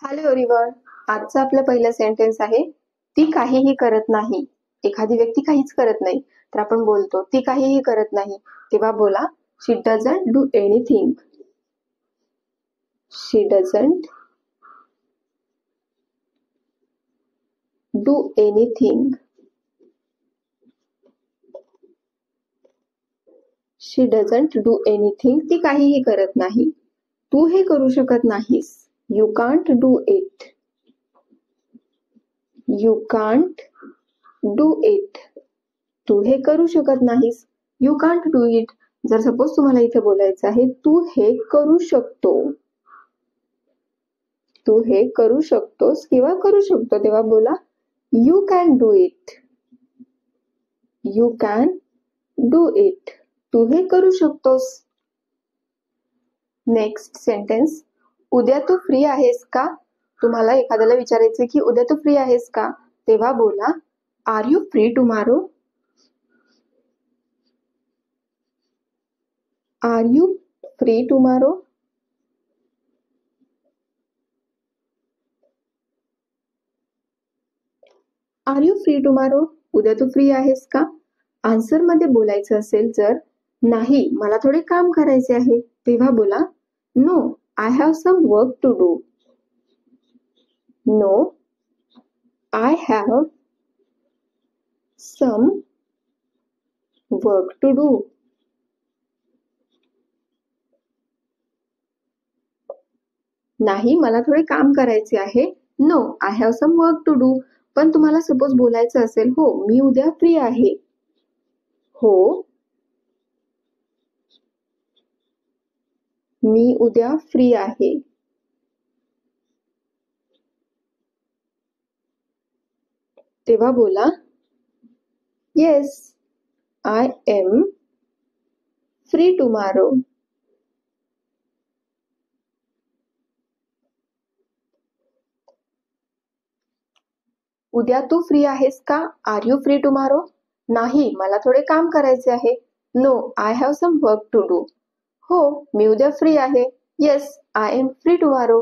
Hello everyone. आजचं आपलं पहिलं सेंटेन्स आहे ती काहीही करत नाही. एखादी व्यक्ती काहीच करत नाही तर आपण बोलतो ती काहीही करत नाही. तेव्हा बोला she doesn't do anything. She doesn't do anything. She doesn't do anything. ती काहीही करत नाही. तू हे करू शकत नाहीस. You can't do it. You can't do it. तू हे करू शकत नाहीस. You can't do it. जर सपोज तुम्हाला इथे बोलायचं आहे तू हे करू शकतो, तू हे करू शकतोस किंवा करू शकतो, तेव्हा बोला you can do it. You can do it. तू हे करू शकतोस. Next sentence. उद्या तू फ्री आहेस का? तुम्हाला एखाद्याला विचारायचे की उद्या तू फ्री आहेस का, तेव्हा बोला are you free tomorrow. Are you free tomorrow. Are you free tomorrow. उद्या तू फ्री आहेस का? आन्सर मध्ये बोलायचं असेल जर नाही मला थोडे काम करायचे आहे, तेव्हा बोला no I have some work to do. No I have some work to do. नाही मला थोडे काम करायचे आहे. No I have some work to do. पण तुम्हाला सपोज बोलायचं असेल हो मी उद्या फ्री आहे. हो मी उद्या फ्री आहे. तेव्हा बोला yes I am free tomorrow. उद्या तू फ्री आहेस का? Are you free tomorrow. नाही मला थोडे काम करायचे आहे. No I have some work to do. हो मी उद्या फ्री आहे. Yes I am free tomorrow.